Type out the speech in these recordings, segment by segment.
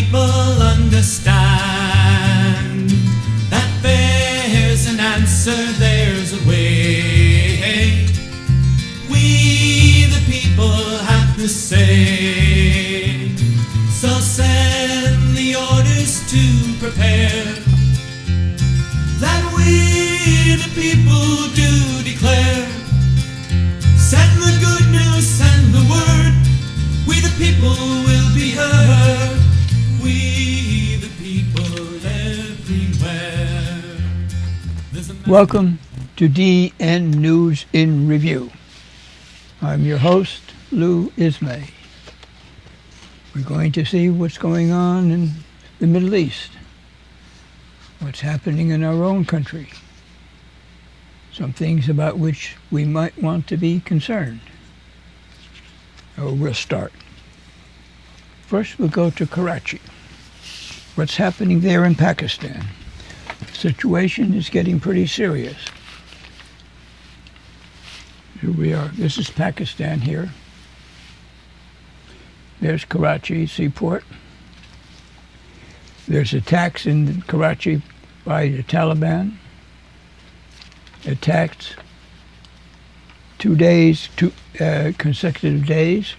people understand that there's an answer, there's a way. We the people have to say. So send the orders to prepare, that we the people do declare. Send the good news, send the word. We the people will be heard. We the people everywhere. Welcome to DN News in Review. I'm your host, Lou Ismay. We're going to see what's going on in the Middle East, what's happening in our own country, some things about which we might want to be concerned. We'll start. First, we'll go to Karachi. What's happening there in Pakistan? The situation is getting pretty serious. Here we are. This is Pakistan here. There's Karachi seaport. There's attacks in Karachi by the Taliban. Attacks 2 consecutive days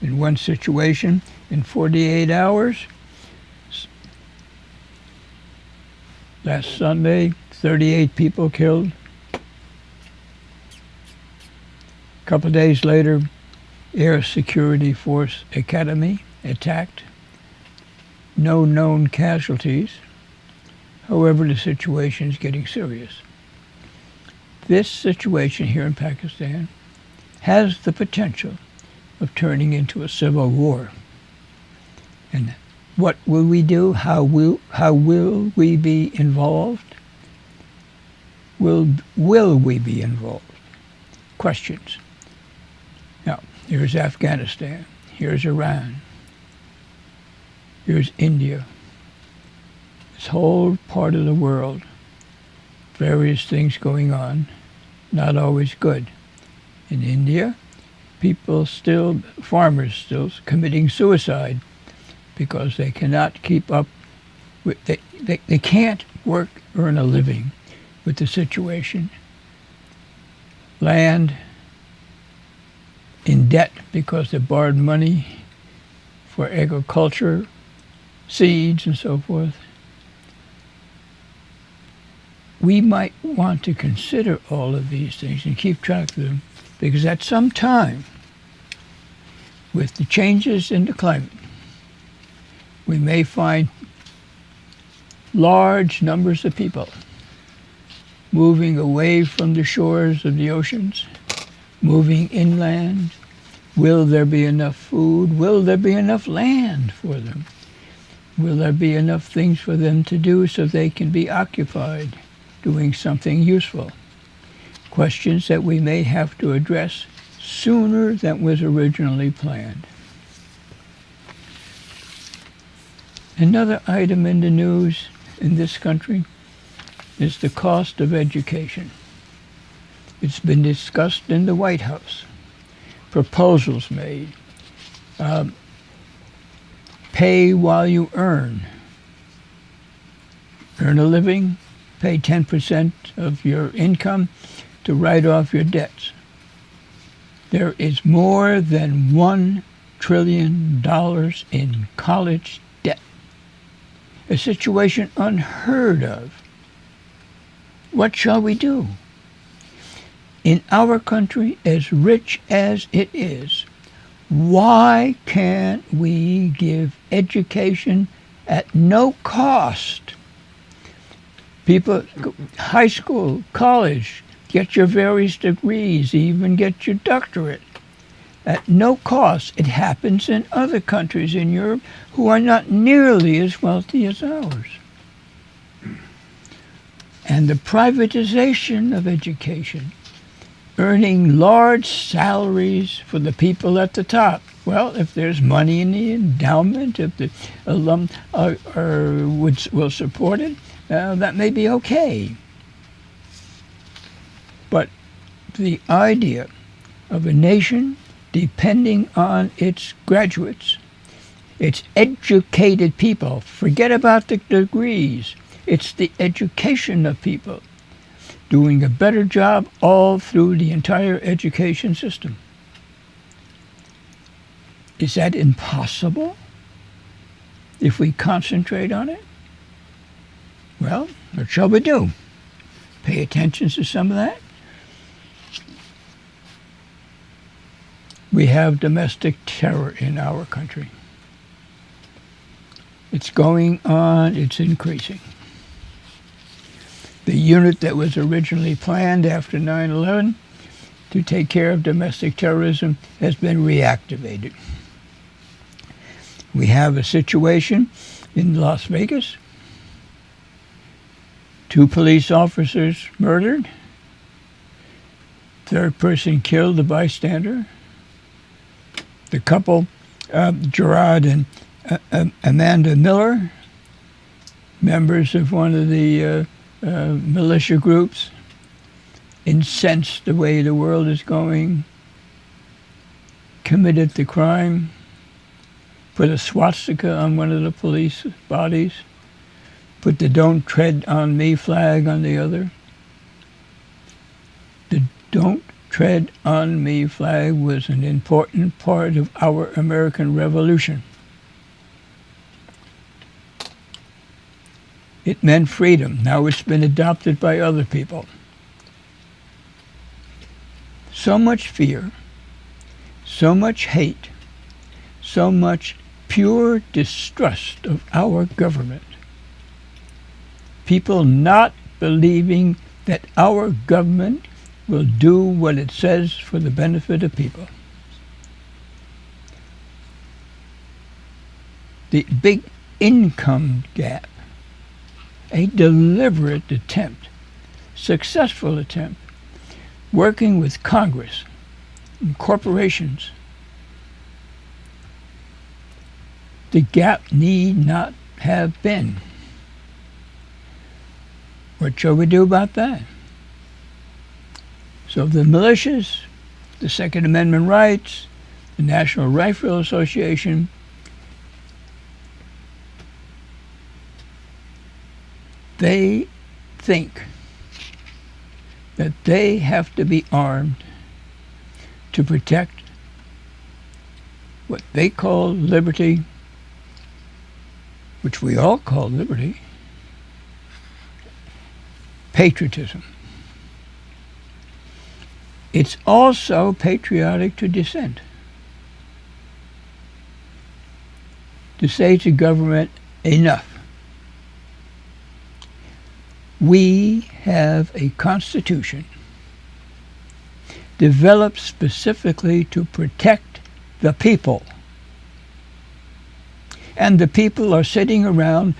in one situation in 48 hours. Last Sunday, 38 people killed. A couple of days later, Air Security Force Academy attacked. No known casualties. However, the situation is getting serious. This situation here in Pakistan has the potential of turning into a civil war. And what will we do? How will we be involved? Will we be involved? Questions. Now, here's Afghanistan. Here's Iran. Here's India. This whole part of the world, various things going on, not always good. In India, farmers still committing suicide because they cannot keep up with, they can't earn a living with the situation. Land in debt because they borrowed money for agriculture, seeds and so forth. We might want to consider all of these things and keep track of them, because at some time, with the changes in the climate, we may find large numbers of people moving away from the shores of the oceans, moving inland. Will there be enough food? Will there be enough land for them? Will there be enough things for them to do so they can be occupied doing something useful? Questions that we may have to address sooner than was originally planned. Another item in the news in this country is the cost of education. It's been discussed in the White House. Proposals made. Pay while you earn. Earn a living, pay 10% of your income to write off your debts. There is more than $1 trillion in college debt, a situation unheard of. What shall we do? In our country, as rich as it is, why can't we give education at no cost? People, high school, college, get your various degrees, even get your doctorate at no cost. It happens in other countries in Europe who are not nearly as wealthy as ours. And the privatization of education, earning large salaries for the people at the top. Well, if there's money in the endowment, if the alum will support it, that may be okay. But the idea of a nation depending on its graduates It's educated people. Forget about the degrees. It's the education of people doing a better job all through the entire education system. Is that impossible if we concentrate on it? Well, what shall we do? Pay attention to some of that? We have domestic terror in our country. It's going on, it's increasing. The unit that was originally planned after 9/11 to take care of domestic terrorism has been reactivated. We have a situation in Las Vegas. 2 police officers murdered. 3rd person killed, a bystander. The couple, Gerard and Amanda Miller, members of one of the militia groups, incensed the way the world is going, committed the crime, put a swastika on one of the police bodies, put the "Don't Tread on Me" flag on the other. The "Don't Tread on Me" flag was an important part of our American Revolution. It meant freedom. Now it's been adopted by other people. So much fear, so much hate, so much pure distrust of our government. People not believing that our government will do what it says for the benefit of people. The big income gap, a deliberate attempt, successful attempt, working with Congress and corporations. The gap need not have been. What shall we do about that? So the militias, the Second Amendment rights, the National Rifle Association, they think that they have to be armed to protect what they call liberty, which we all call liberty, patriotism. It's also patriotic to dissent. To say to government, enough. We have a constitution developed specifically to protect the people. And the people are sitting around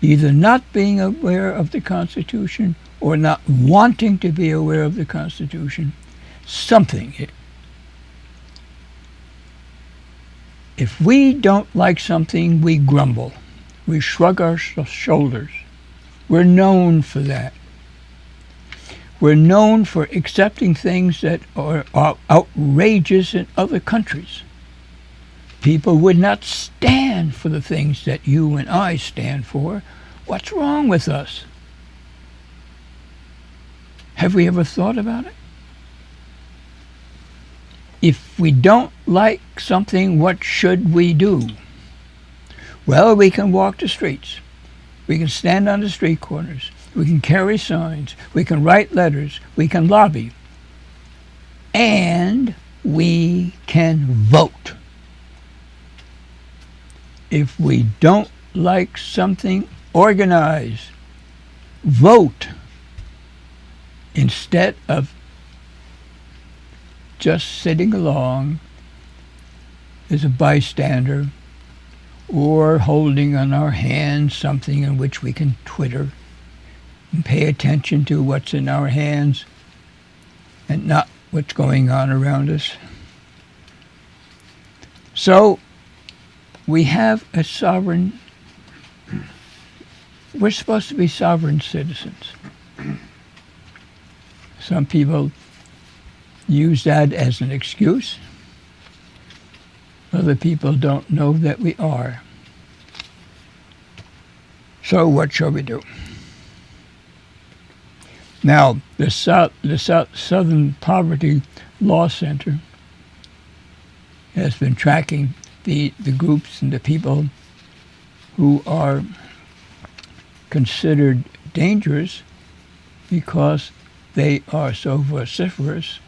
either not being aware of the Constitution or not wanting to be aware of the Constitution. Something. If we don't like something, we grumble. We shrug our shoulders. We're known for that. We're known for accepting things that are outrageous in other countries. People would not stand for the things that you and I stand for. What's wrong with us? Have we ever thought about it? If we don't like something, what should we do? Well, we can walk the streets. We can stand on the street corners. We can carry signs. We can write letters. We can lobby. And we can vote. If we don't like something, organize. Vote. Instead of just sitting along as a bystander or holding on our hands something in which we can twitter and pay attention to what's in our hands and not what's going on around us. So we have a sovereign, we're supposed to be sovereign citizens. Some people use that as an excuse. Other people don't know that we are. So what shall we do? Now, the Southern Poverty Law Center has been tracking the groups and the people who are considered dangerous because they are so vociferous,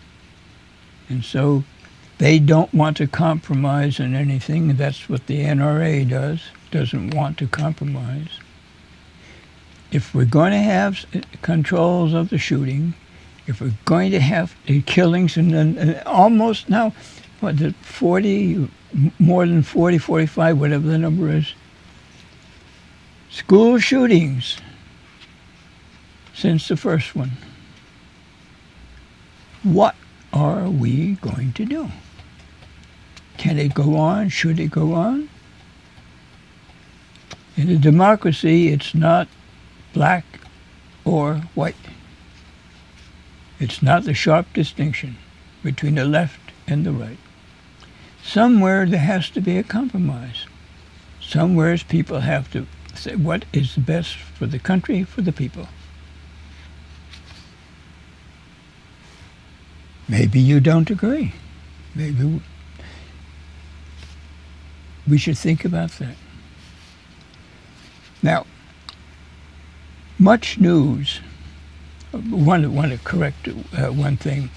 and so they don't want to compromise in anything. And that's what the NRA doesn't want to compromise. If we're going to have controls of the shooting, if we're going to have the killings, and almost now, what, 40, more than 40, 45, whatever the number is, school shootings since the first one. What are we going to do? Can it go on? Should it go on? In a democracy, it's not black or white. It's not the sharp distinction between the left and the right. Somewhere there has to be a compromise. Somewhere people have to say what is the best for the country, for the people. Maybe you don't agree. Maybe we should think about that. Now, much news. I want to correct one thing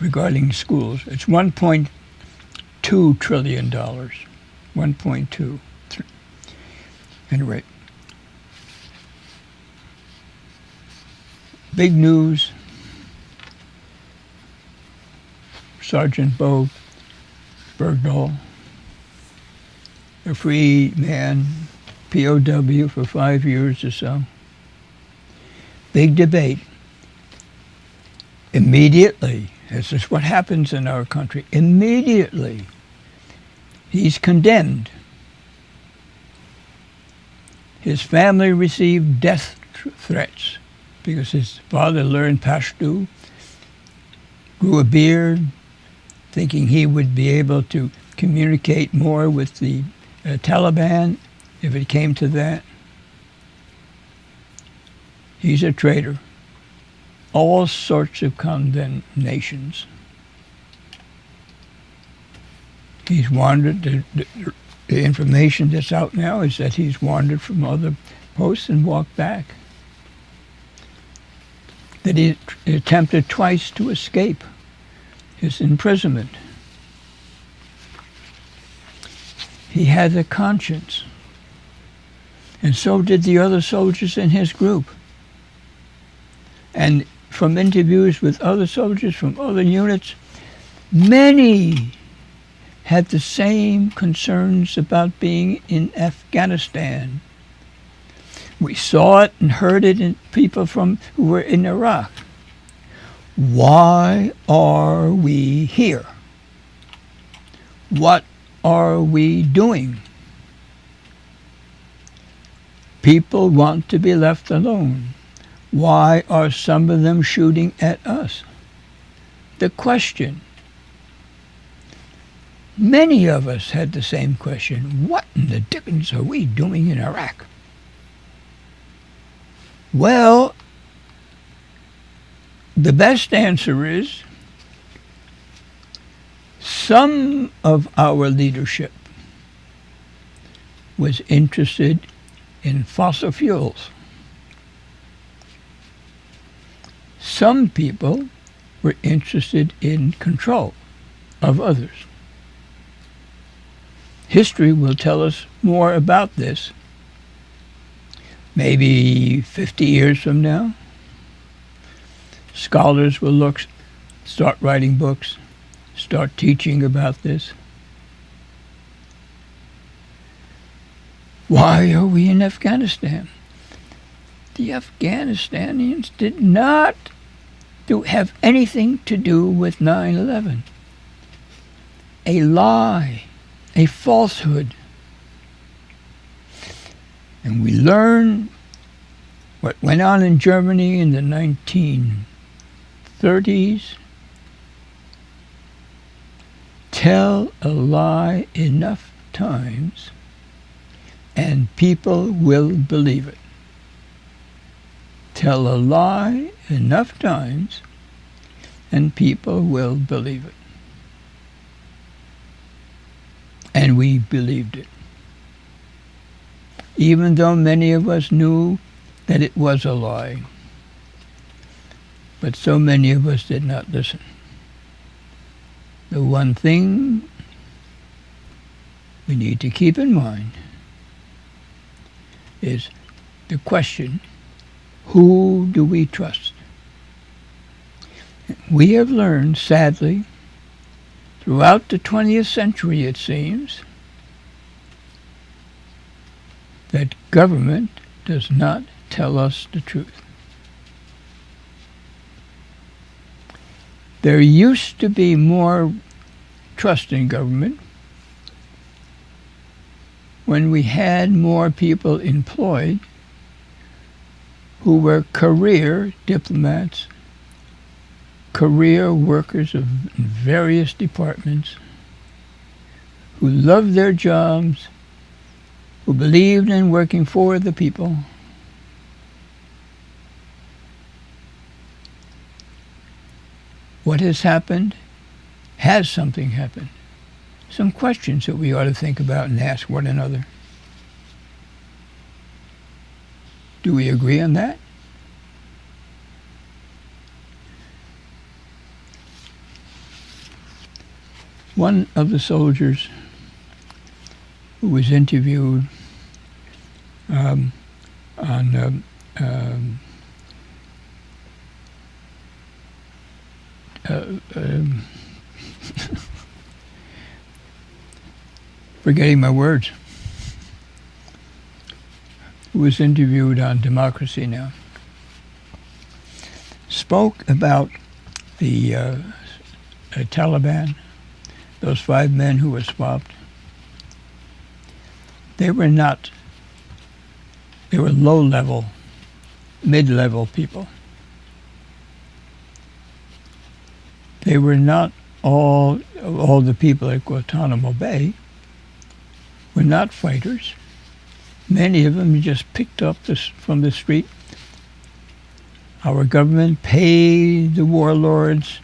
regarding schools. It's $1.2 trillion. 1.2. Anyway, big news. Sergeant Bo Bergdahl, a free man, POW for 5 years or so. Big debate. Immediately, this is what happens in our country, immediately he's condemned. His family received death threats because his father learned Pashto, grew a beard, thinking he would be able to communicate more with the Taliban if it came to that. He's a traitor. All sorts of condemnations. He's wandered. The information that's out now is that he's wandered from other posts and walked back. That he attempted twice to escape his imprisonment. He had a conscience. And so did the other soldiers in his group. And from interviews with other soldiers from other units, many had the same concerns about being in Afghanistan. We saw it and heard it in people who were in Iraq. Why are we here? What are we doing? People want to be left alone. Why are some of them shooting at us? The question. Many of us had the same question. What in the dickens are we doing in Iraq? Well, the best answer is some of our leadership was interested in fossil fuels. Some people were interested in control of others. History will tell us more about this. Maybe 50 years from now, scholars will start writing books, start teaching about this. Why are we in Afghanistan? The Afghanistanians did not have anything to do with 9/11. A lie, a falsehood. And we learn what went on in Germany in the 1930s. Tell a lie enough times and people will believe it. Tell a lie enough times and people will believe it. And we believed it. Even though many of us knew that it was a lie. But so many of us did not listen. The one thing we need to keep in mind is the question, who do we trust? We have learned, sadly, throughout the 20th century, it seems, that government does not tell us the truth. There used to be more trust in government when we had more people employed who were career diplomats, career workers of various departments, who loved their jobs, who believed in working for the people. What has happened? Has something happened? Some questions that we ought to think about and ask one another. Do we agree on that? One of the soldiers who was interviewed forgetting my words, who was interviewed on Democracy Now!, spoke about the Taliban, those 5 men who were swapped. They were low-level, mid-level people. They were not all the people at Guantanamo Bay were not fighters. Many of them just picked up from the street. Our government paid the warlords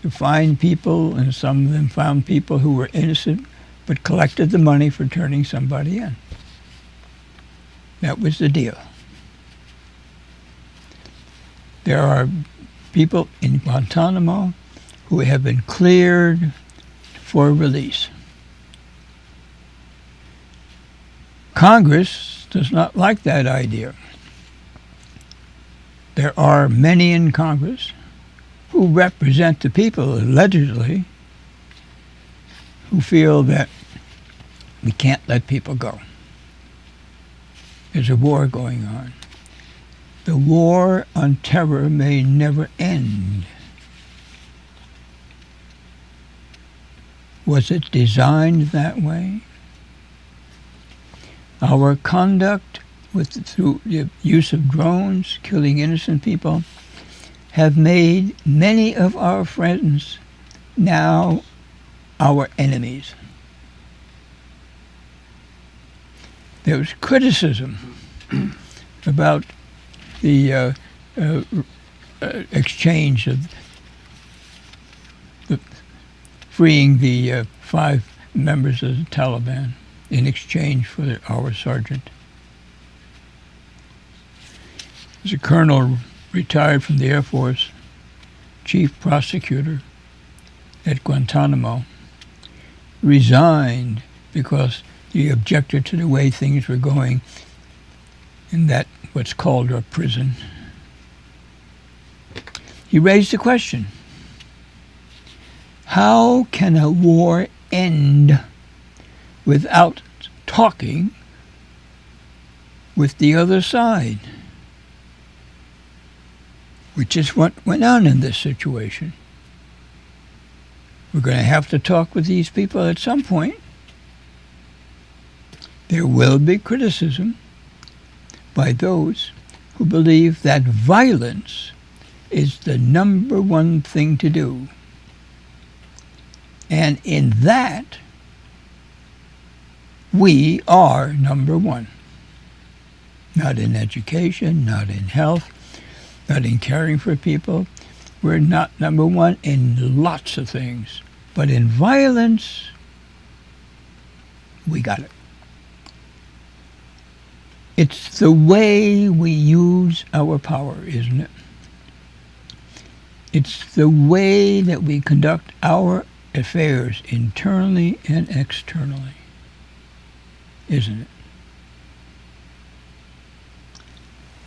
to find people, and some of them found people who were innocent, but collected the money for turning somebody in. That was the deal. There are people in Guantanamo who have been cleared for release. Congress does not like that idea. There are many in Congress who represent the people, allegedly, who feel that we can't let people go. There's a war going on. The war on terror may never end. Was it designed that way? Our conduct through the use of drones, killing innocent people, have made many of our friends now our enemies. There was criticism about the exchange of freeing the 5 members of the Taliban in exchange for our sergeant. As a colonel retired from the Air Force, chief prosecutor at Guantanamo, resigned because he objected to the way things were going in that what's called a prison. He raised the question, how can a war end without talking with the other side? Which is what went on in this situation. We're going to have to talk with these people at some point. There will be criticism by those who believe that violence is the number one thing to do. And in that, we are number one. Not in education, not in health, not in caring for people. We're not number one in lots of things. But in violence, we got it. It's the way we use our power, isn't it? It's the way that we conduct our affairs internally and externally, isn't it?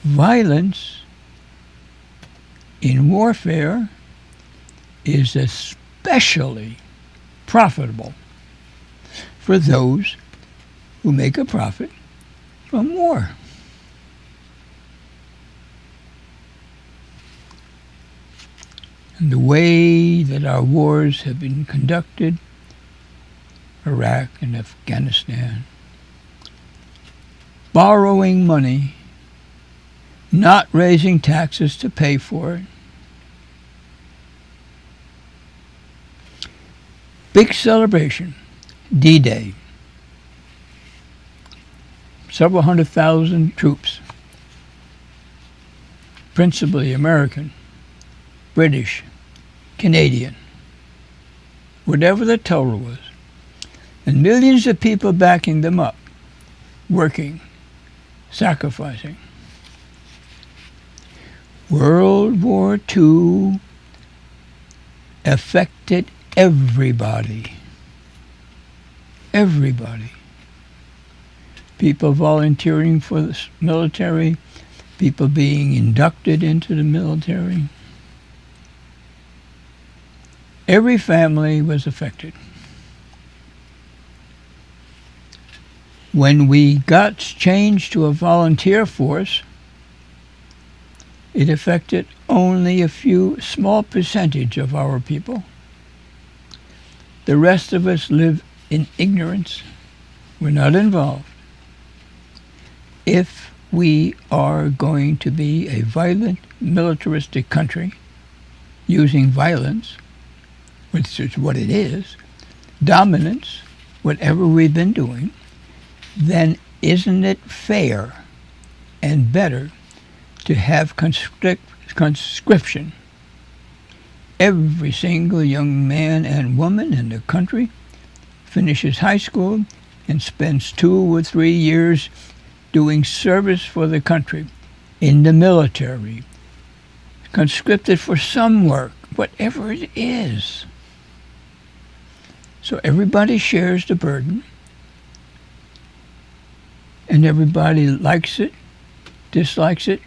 Violence in warfare is especially profitable for those who make a profit from war. And the way that our wars have been conducted, Iraq and Afghanistan, borrowing money, not raising taxes to pay for it. Big celebration, D-Day. Several 100,000 troops, principally American, British, Canadian, whatever the total was, and millions of people backing them up, working, sacrificing. World War II affected everybody. Everybody. People volunteering for the military, people being inducted into the military. Every family was affected. When we got changed to a volunteer force, it affected only a few small percentage of our people. The rest of us live in ignorance. We're not involved. If we are going to be a violent, militaristic country, using violence, which is what it is, dominance, whatever we've been doing, then isn't it fair and better to have conscription? Every single young man and woman in the country finishes high school and spends 2 or 3 years doing service for the country in the military, conscripted for some work, whatever it is. So everybody shares the burden, and everybody likes it, dislikes it,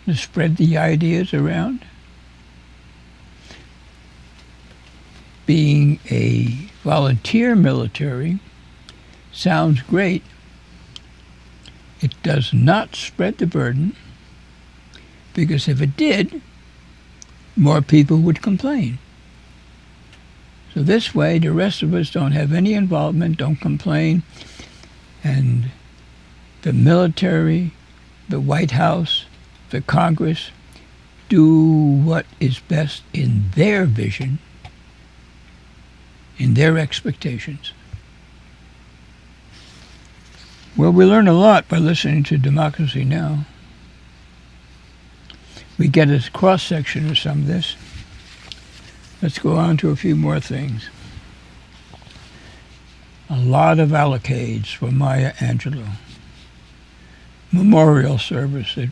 to spread the ideas around. Being a volunteer military sounds great. It does not spread the burden, because if it did, more people would complain. So this way, the rest of us don't have any involvement, don't complain, and the military, the White House, the Congress do what is best in their vision, in their expectations. Well, we learn a lot by listening to Democracy Now! We get a cross-section of some of this. Let's go on to a few more things. A lot of allocates for Maya Angelou. Memorial service at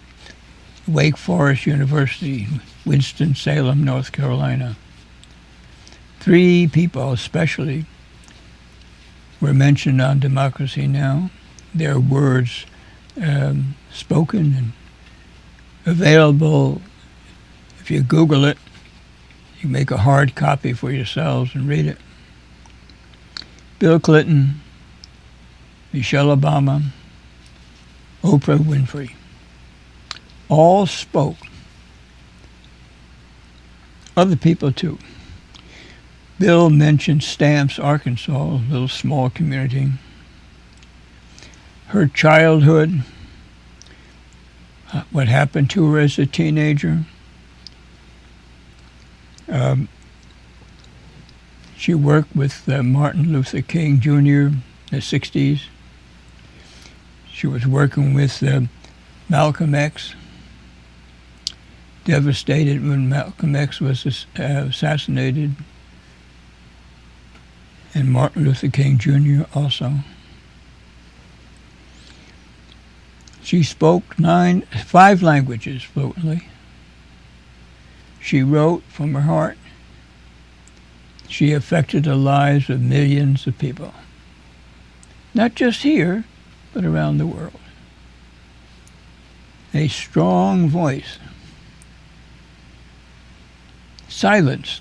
Wake Forest University, Winston-Salem, North Carolina. 3 people especially were mentioned on Democracy Now! Their words spoken and available. If you Google it, you make a hard copy for yourselves and read it. Bill Clinton, Michelle Obama, Oprah Winfrey, all spoke. Other people too. Bill mentioned Stamps, Arkansas, a little small community. Her childhood, what happened to her as a She worked with Martin Luther King Jr. in the 60s. She was working with Malcolm X, devastated when Malcolm X was assassinated, and Martin Luther King Jr. also. She spoke 5 languages fluently. She wrote from her heart. She affected the lives of millions of people, not just here, but around the world. A strong voice. Silenced,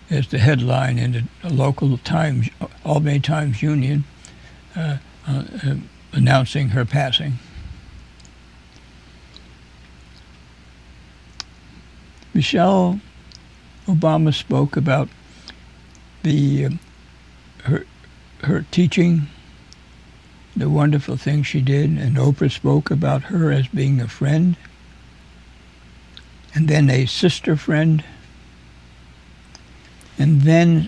as the headline in the local Times, Albany Times Union, announcing her passing. Michelle Obama spoke about her teaching, the wonderful things she did, and Oprah spoke about her as being a friend, and then a sister friend, and then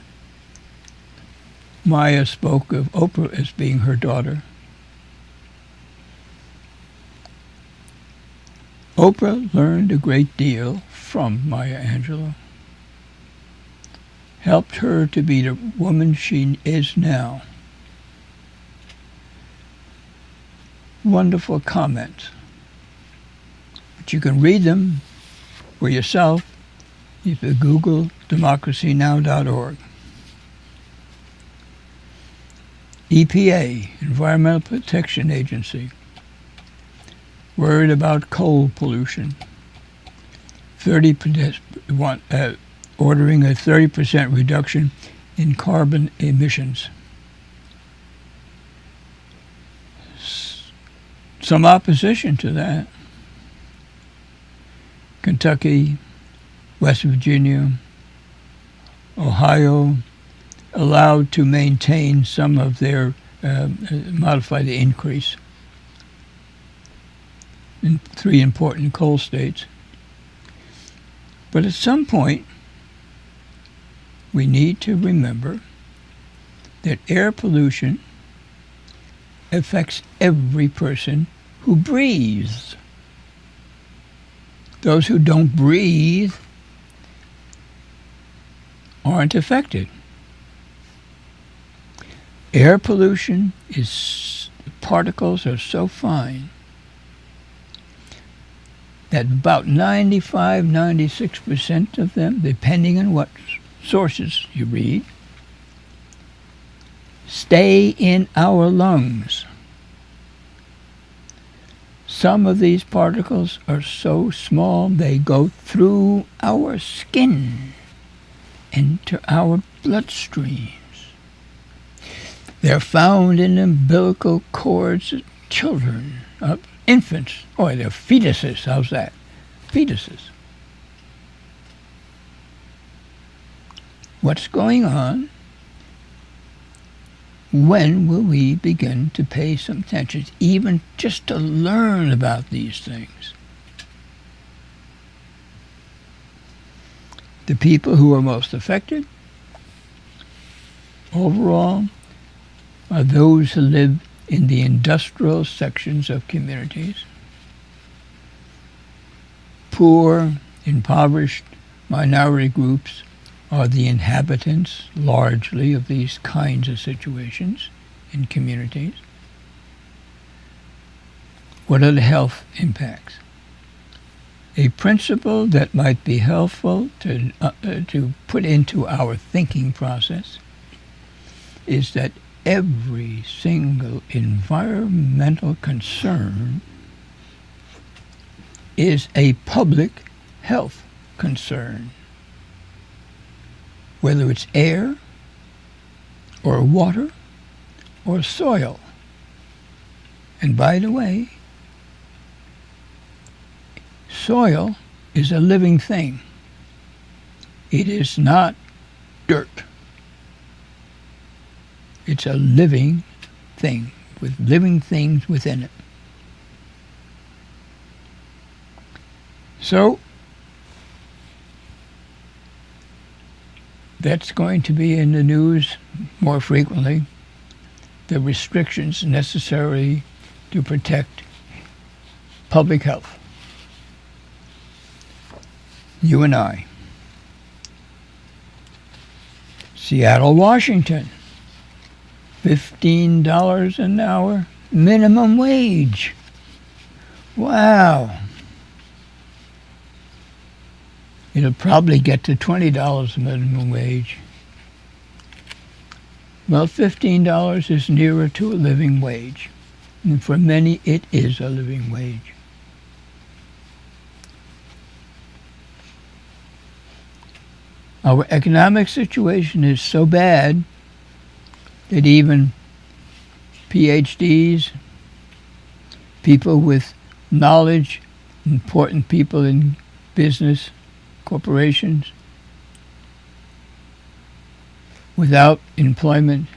Maya spoke of Oprah as being her daughter. Oprah learned a great deal from Maya Angelou, helped her to be the woman she is now. Wonderful comments. But you can read them for yourself if you Google democracynow.org. EPA, Environmental Protection Agency, worried about coal pollution. Ordering a 30% reduction in carbon emissions. Some opposition to that. Kentucky, West Virginia, Ohio, allowed to maintain some of their, modify the increase in 3 important coal states. But at some point, we need to remember that air pollution affects every person who breathes. Those who don't breathe aren't affected. Air pollution particles are so fine that about 96% of them, depending on what sources you read, stay in our lungs. Some of these particles are so small they go through our skin into our bloodstreams. They're found in the umbilical cords of children, infants. Oh, they're fetuses. How's that? Fetuses. What's going on? When will we begin to pay some attention, even just to learn about these things? The people who are most affected, overall, are those who live in the industrial sections of communities. Poor, impoverished minority groups are the inhabitants, largely, of these kinds of situations in communities. What are the health impacts? A principle that might be helpful to put into our thinking process is that every single environmental concern is a public health concern. Whether it's air, or water, or soil. And by the way, soil is a living thing. It is not dirt. It's a living thing with living things within it. So, that's going to be in the news more frequently. The restrictions necessary to protect public health. You and I. Seattle, Washington. $15 an hour minimum wage. Wow. It'll probably get to $20 minimum wage. Well, $15 is nearer to a living wage. And for many, it is a living wage. Our economic situation is so bad that even PhDs, people with knowledge, important people in business, corporations, without employment,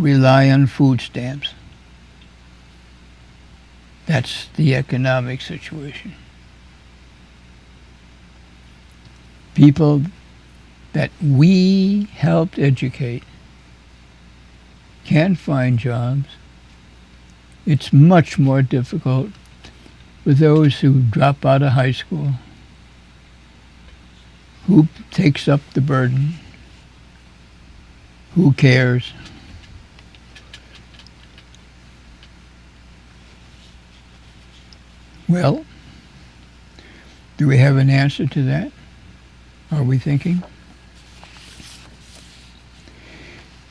rely on food stamps. That's the economic situation. People that we helped educate can't find jobs. It's much more difficult for those who drop out of high school. Who takes up the burden? Who cares? Well, do we have an answer to that? Are we thinking?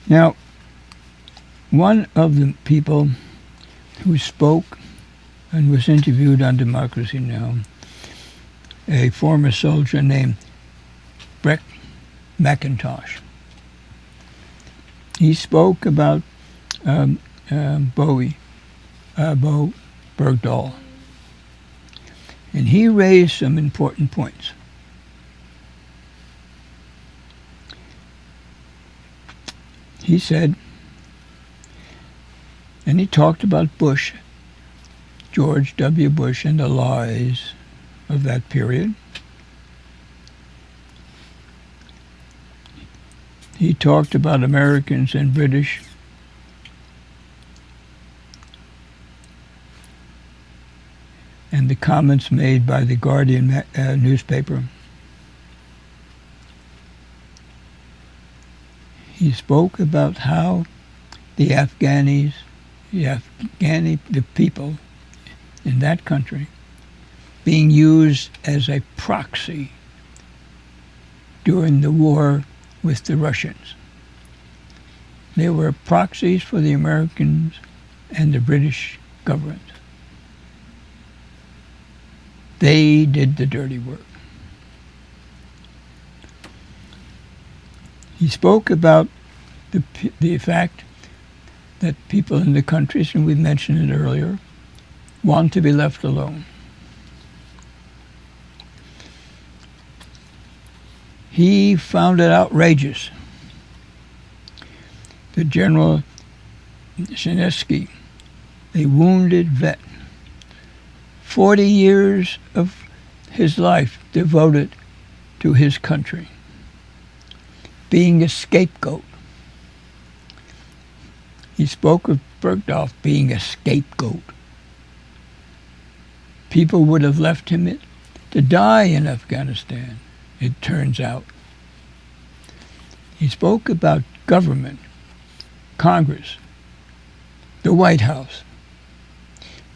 Now, one of the people who spoke and was interviewed on Democracy Now!, a former soldier named Brett McIntosh. He spoke about Bo Bergdahl. And he raised some important points. He said, and he talked about Bush, George W. Bush, and the lies of that period. He talked about Americans and British. And the comments made by the Guardian newspaper. He spoke about how the people in that country, being used as a proxy during the war with the Russians. They were proxies for the Americans and the British government. They did the dirty work. He spoke about the fact that people in the countries, and we mentioned it earlier, want to be left alone. He found it outrageous that General Shinseki, a wounded vet, 40 years of his life devoted to his country, being a scapegoat. He spoke of Bergdahl being a scapegoat. People would have left him to die in Afghanistan, it turns out. He spoke about government, Congress, the White House,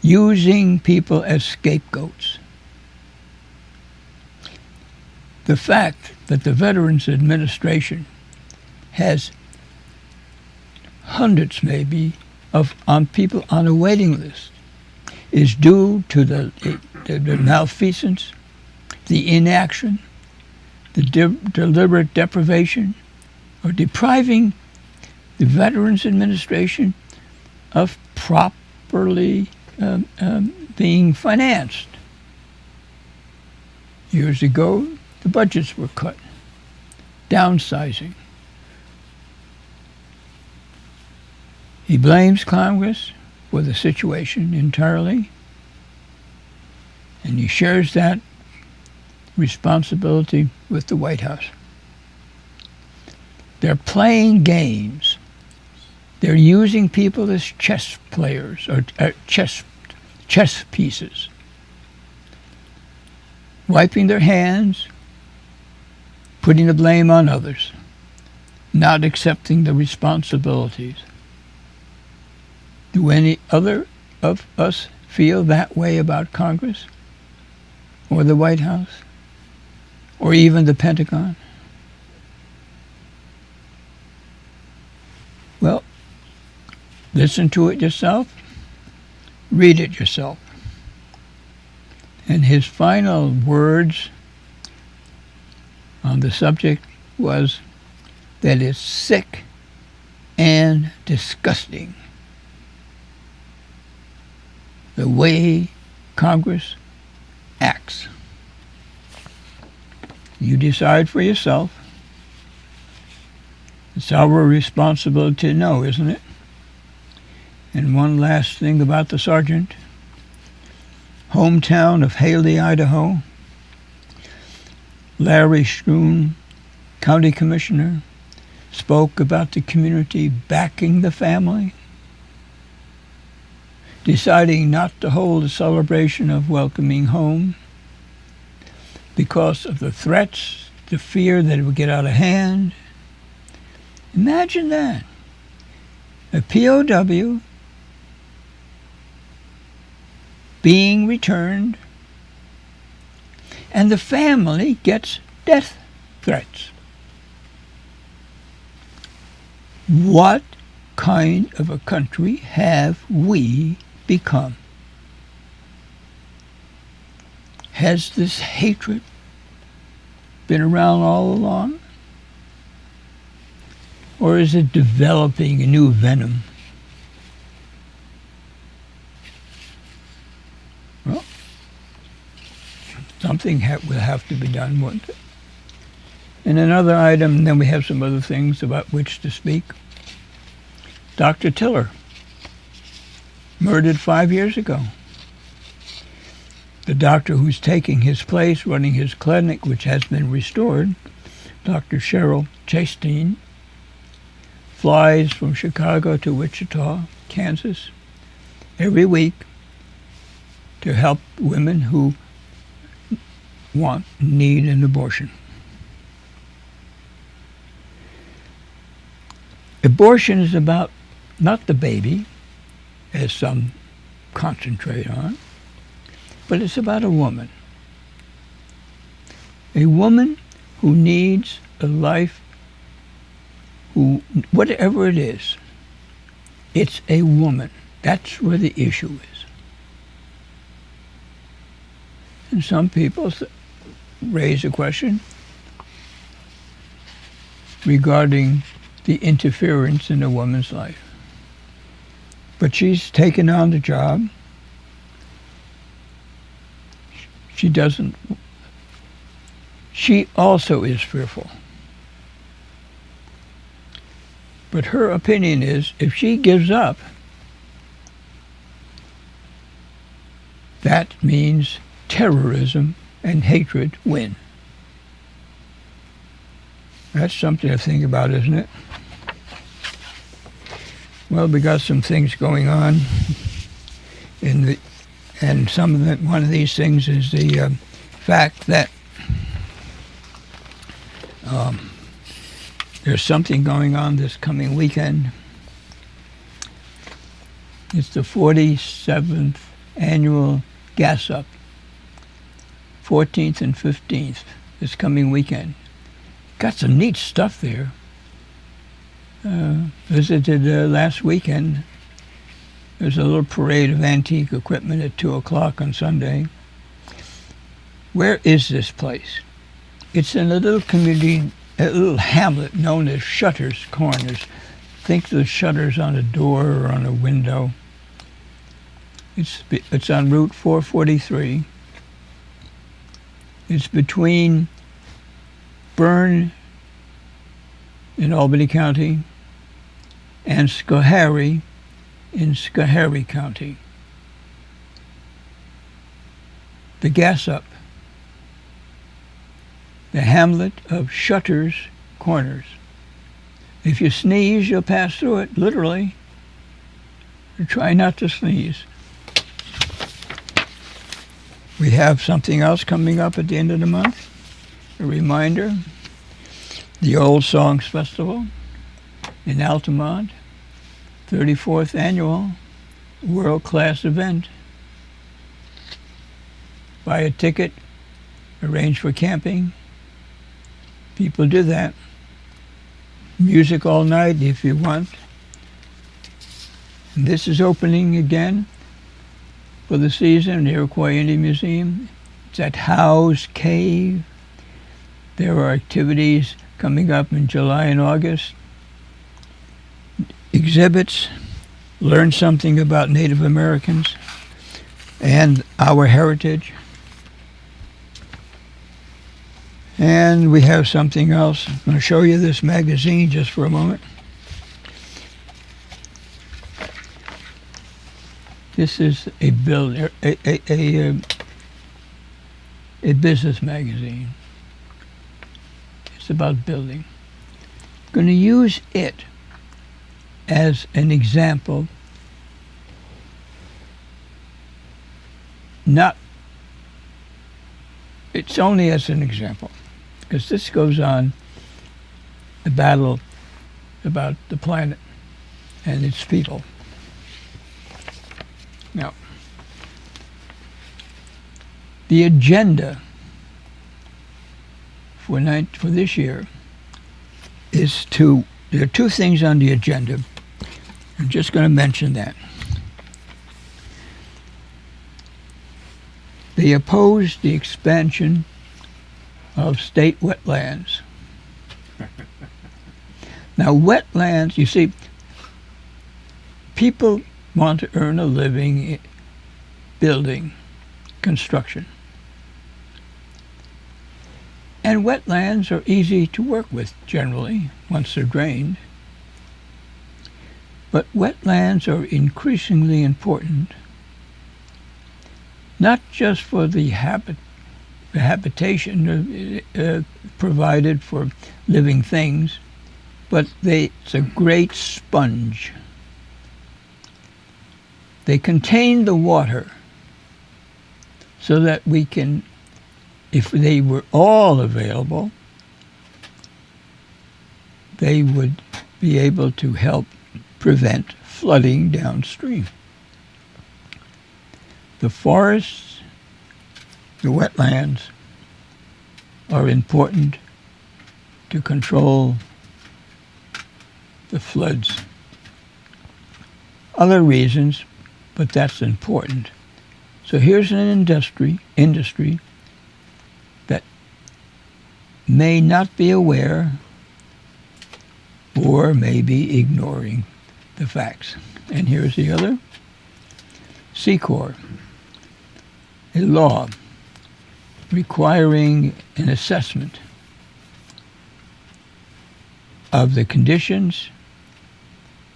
using people as scapegoats. The fact that the Veterans Administration has hundreds maybe of people on a waiting list is due to the malfeasance, the inaction, the deliberate deprivation, or depriving the Veterans Administration of properly being financed. Years ago, the budgets were cut, downsizing. He blames Congress for the situation entirely, and he shares that responsibility with the White House. They're playing games. They're using people as chess players or chess pieces, wiping their hands, putting the blame on others, not accepting the responsibilities. Do any other of us feel that way about Congress or the White House or even the Pentagon? Well, listen to it yourself, read it yourself. And his final words on the subject was that it's sick and disgusting the way Congress acts. You decide for yourself. It's our responsibility to know, isn't it? And one last thing about the sergeant. Hometown of Haley, Idaho. Larry Schroon, county commissioner, spoke about the community backing the family, deciding not to hold a celebration of welcoming home because of the threats, the fear that it would get out of hand. Imagine that. A POW being returned, and the family gets death threats. What kind of a country have we become? Has this hatred been around all along? Or is it developing a new venom? Well, something will have to be done, won't it? And another item, and then we have some other things about which to speak. Dr. Tiller, murdered 5 years ago. The doctor who's taking his place, running his clinic, which has been restored, Dr. Cheryl Chasteen, flies from Chicago to Wichita, Kansas, every week to help women who need an abortion. Abortion is about not the baby, as some concentrate on, but it's about a woman. A woman who needs a life, who, whatever it is, it's a woman. That's where the issue is. And some people raise a question regarding the interference in a woman's life. But she's taken on the job. She also is fearful. But her opinion is, if she gives up, that means terrorism and hatred win. That's something to think about, isn't it? Well, we got some things going on and one of these things is the fact that there's something going on this coming weekend. It's the 47th annual Gas Up, 14th and 15th, this coming weekend. Got some neat stuff there. Visited last weekend. There's a little parade of antique equipment at 2 o'clock on Sunday. Where is this place? It's in a little community, a little hamlet known as Shutters Corners. Think the shutters on a door or on a window. It's on Route 443. It's between Bern in Albany County and Schoharie in Schoharie County. The Gas Up, the hamlet of Shutters Corners. If you sneeze, you'll pass through it, literally. Try not to sneeze. We have something else coming up at the end of the month. A reminder, the Old Songs Festival in Altamont, 34th annual world-class event. Buy a ticket, arrange for camping. People do that. Music all night if you want. And this is opening again for the season, the Iroquois Indian Museum. It's at Howe's Cave. There are activities coming up in July and August. Exhibits, learn something about Native Americans and our heritage. And we have something else. I'm going to show you this magazine just for a moment. This is a business magazine. It's about building. I'm going to use it as an example. It's only as an example, because this goes on the battle about the planet and its people. Now, the agenda for this year is there are two things on the agenda. I'm just going to mention that. They oppose the expansion of state wetlands. Now, wetlands, you see, people want to earn a living building, construction. And wetlands are easy to work with, generally, once they're drained. But wetlands are increasingly important, not just for the habitation provided for living things, but it's a great sponge. They contain the water so that we can, if they were all available, they would be able to help prevent flooding downstream. The forests, the wetlands, are important to control the floods. Other reasons, but that's important. So here's an industry that may not be aware or may be ignoring the facts. And here's the other. SECOR, a law requiring an assessment of the conditions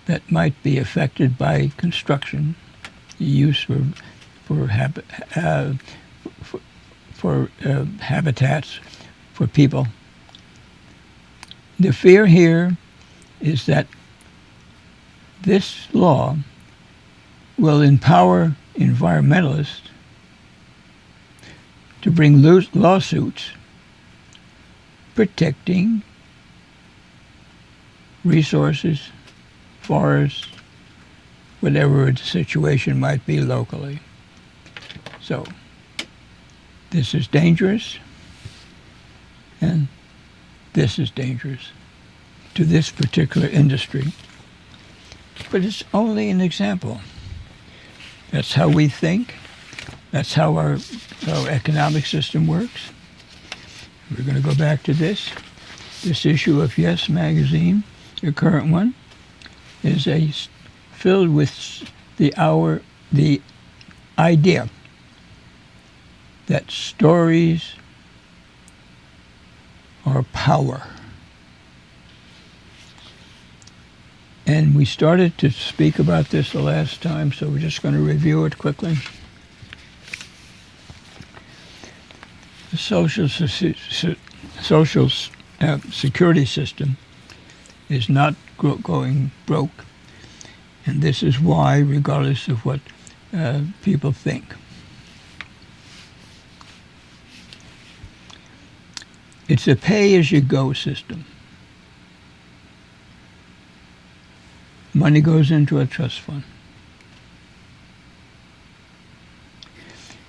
that might be affected by construction, use for habitats for people. The fear here is that this law will empower environmentalists to bring lawsuits protecting resources, forests, whatever the situation might be locally. So, this is dangerous, and this is dangerous to this particular industry. But it's only an example. That's how we think. That's how our economic system works. We're going to go back to this. This issue of Yes Magazine, the current one, is filled with the idea that stories are power. And we started to speak about this the last time, so we're just going to review it quickly. The social security system is not going broke. And this is why, regardless of what people think. It's a pay-as-you-go system. Money goes into a trust fund.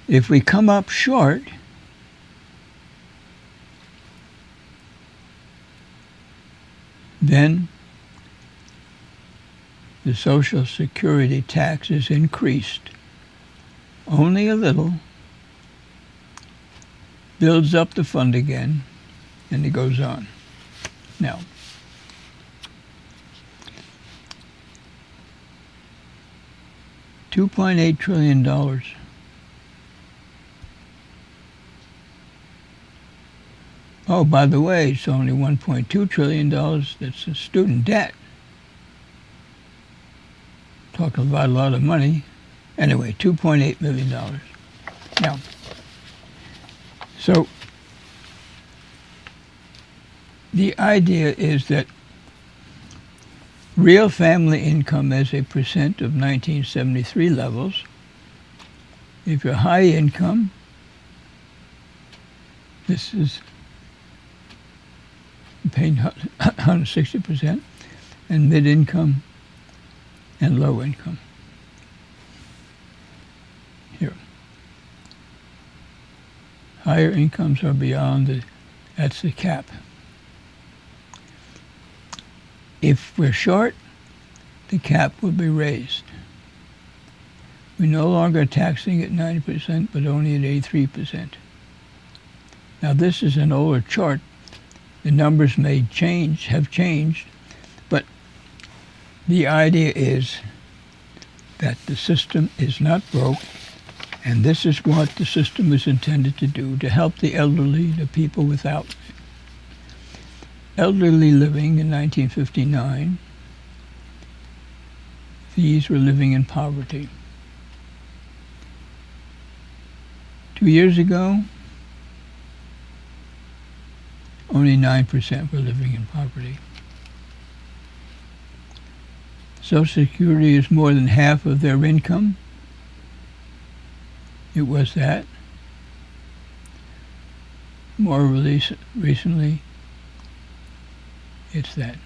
If we come up short, then the Social Security tax is increased only a little, builds up the fund again, and it goes on. Now, $2.8 trillion. Oh, by the way, it's only $1.2 trillion that's student debt. Talking about a lot of money. Anyway, $2.8 million. Now, so the idea is that real family income as a percent of 1973 levels, if you're high income, this is paying 160%, and mid-income and low income. Here. Higher incomes are beyond that's the cap. If we're short, the cap will be raised. We're no longer taxing at 90%, but only at 83%. Now this is an older chart. The numbers may have changed, but the idea is that the system is not broke, and this is what the system is intended to do, to help the elderly, the people without. Elderly living in 1959, these were living in poverty. 2 years ago, only 9% were living in poverty. Social Security is more than half of their income. It was that. More recently, it's that.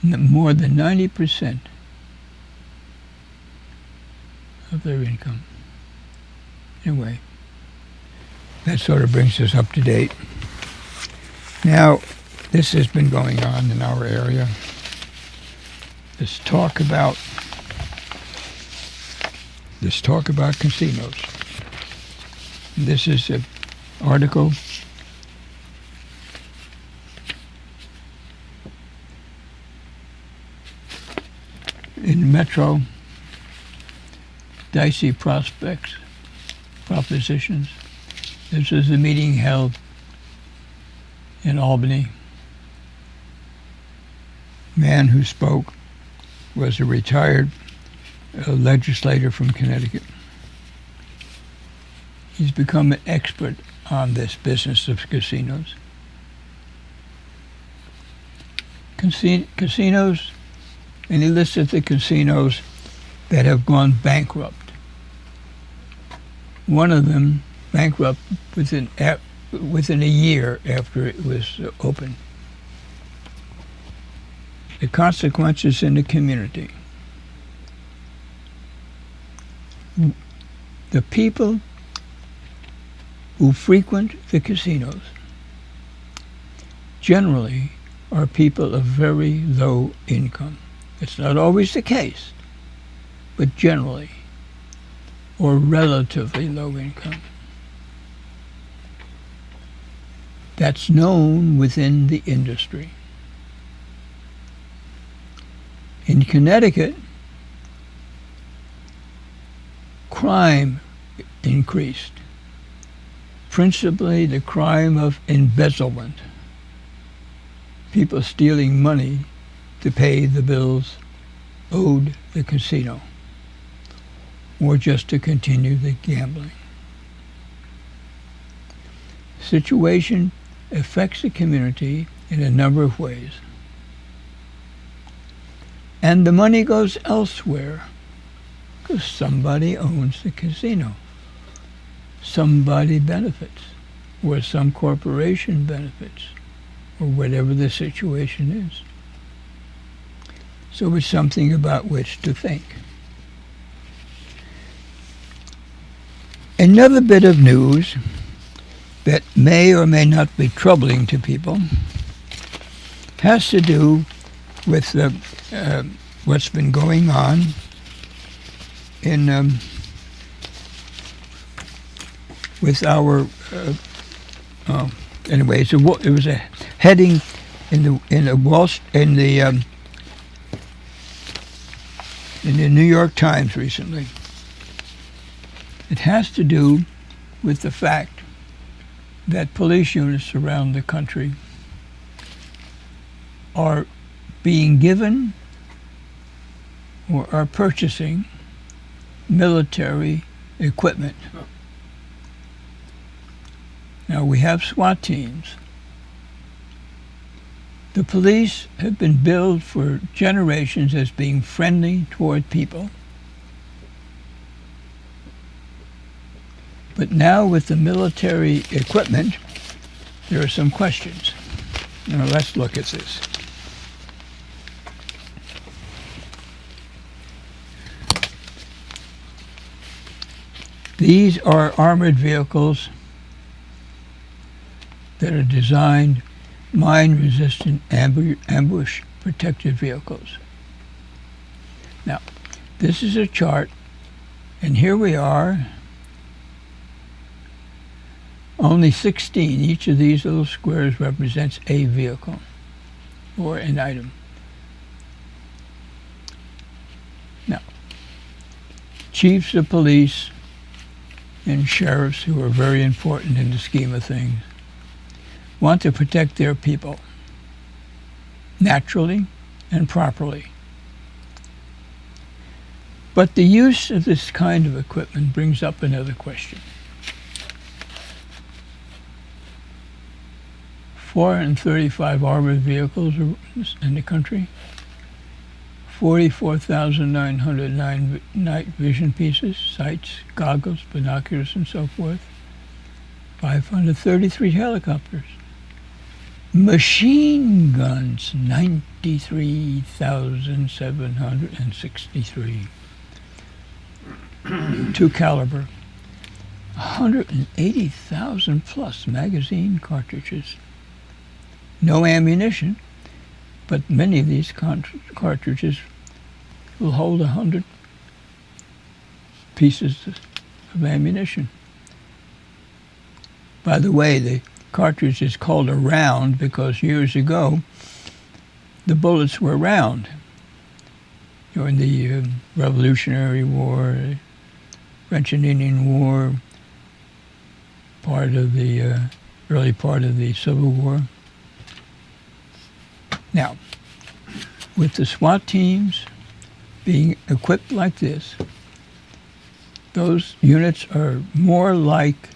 More than 90% of their income. Anyway, that sort of brings us up to date. Now, this has been going on in our area. This talk about casinos. This is an article in Metro, Dicey Propositions. This was a meeting held in Albany. Man who spoke was a retired legislator from Connecticut. He's become an expert on this business of casinos. Casinos, and he listed the casinos that have gone bankrupt. One of them bankrupt within a year after it was opened. The consequences in the community. The people who frequent the casinos generally are people of very low income. It's not always the case, but generally, or relatively low income. That's known within the industry. In Connecticut, crime increased, principally the crime of embezzlement, people stealing money to pay the bills owed the casino, or just to continue the gambling. Situation affects the community in a number of ways. And the money goes elsewhere because somebody owns the casino. Somebody benefits, or some corporation benefits, or whatever the situation is. So it's something about which to think. Another bit of news that may or may not be troubling to people has to do with what's been going on in with our anyways. It was a heading in the New York Times recently. It has to do with the fact that police units around the country are being given or are purchasing military equipment. Now we have SWAT teams. The police have been billed for generations as being friendly toward people. But now with the military equipment, there are some questions. Now let's look at this. These are armored vehicles that are designed mine-resistant ambush-protected vehicles. Now, this is a chart, and here we are. Only 16. Each of these little squares represents a vehicle or an item. Now, chiefs of police and sheriffs, who are very important in the scheme of things, want to protect their people naturally and properly. But the use of this kind of equipment brings up another question. 435 armored vehicles in the country, 44,909 night vision pieces, sights, goggles, binoculars, and so forth, 533 helicopters, machine guns, 93,763, 2 caliber, 180,000 plus magazine cartridges. No ammunition, but many of these cartridges will hold 100 pieces of ammunition. By the way, the cartridge is called a round because years ago the bullets were round. During the Revolutionary War, French and Indian War, early part of the Civil War. Now, with the SWAT teams being equipped like this, those units are more like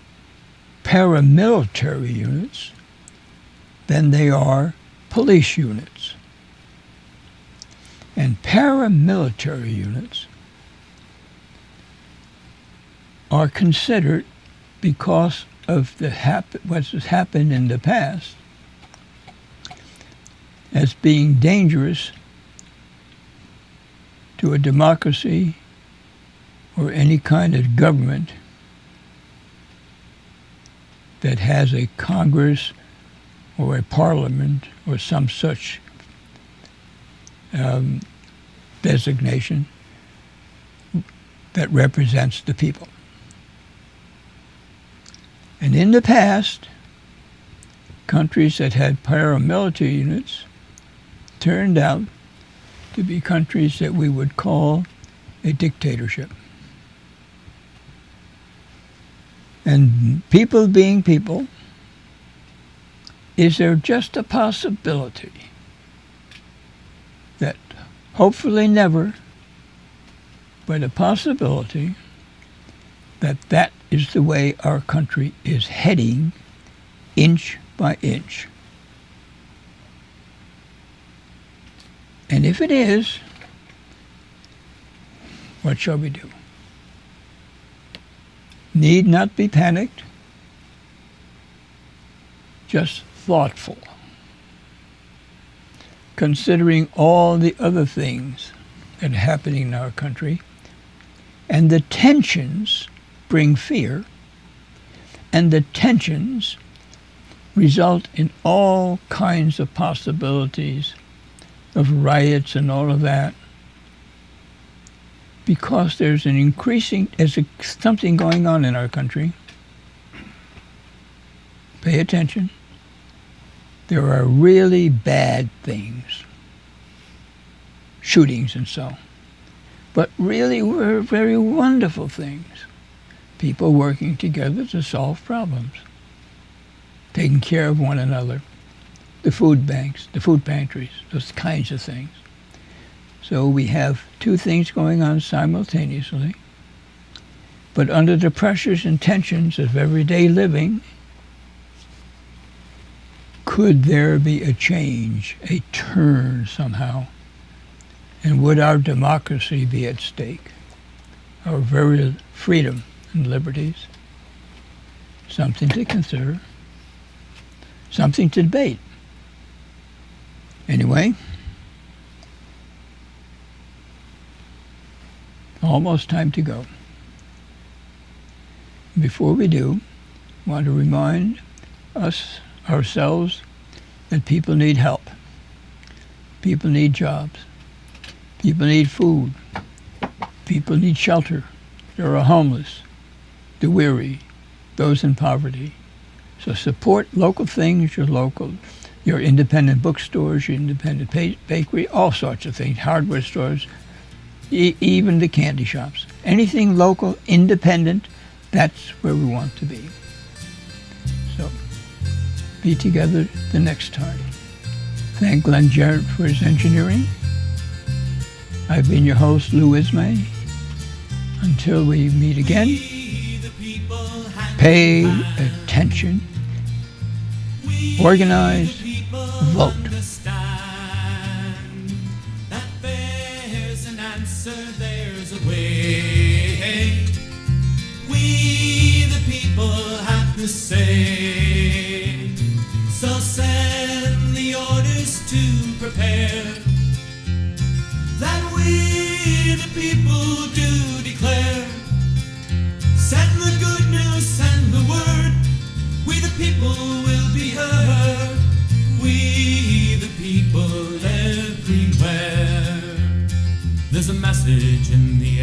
paramilitary units than they are police units. And paramilitary units are considered, because of what has happened in the past, as being dangerous to a democracy or any kind of government that has a Congress or a parliament or some such designation that represents the people. And in the past, countries that had paramilitary units turned out to be countries that we would call a dictatorship. And people being people, is there just a possibility that, hopefully never, but a possibility that that is the way our country is heading inch by inch? And if it is, what shall we do? Need not be panicked, just thoughtful, considering all the other things that are happening in our country, and the tensions bring fear, and the tensions result in all kinds of possibilities of riots and all of that, because there's something going on in our country. Pay attention. There are really bad things, shootings and so, but really were very wonderful things. People working together to solve problems, taking care of one another, the food banks, the food pantries, those kinds of things. So we have two things going on simultaneously, but under the pressures and tensions of everyday living, could there be a change, a turn somehow? And would our democracy be at stake? Our very freedom and liberties? Something to consider, something to debate. Anyway, almost time to go. Before we do, I want to remind ourselves that people need help. People need jobs. People need food. People need shelter. There are homeless, the weary, those in poverty. So support local things, your independent bookstores, your independent bakery, all sorts of things, hardware stores, even the candy shops. Anything local, independent, that's where we want to be. So be together the next time. Thank Glenn Jarrett for his engineering. I've been your host, Lou Ismay. Until we meet again, pay attention, organize, vote. There's a way. We the people have to say. So send the orders to prepare, that we the people do declare. Send the good news, send the word. We the people will be heard. We the people everywhere. There's a message in the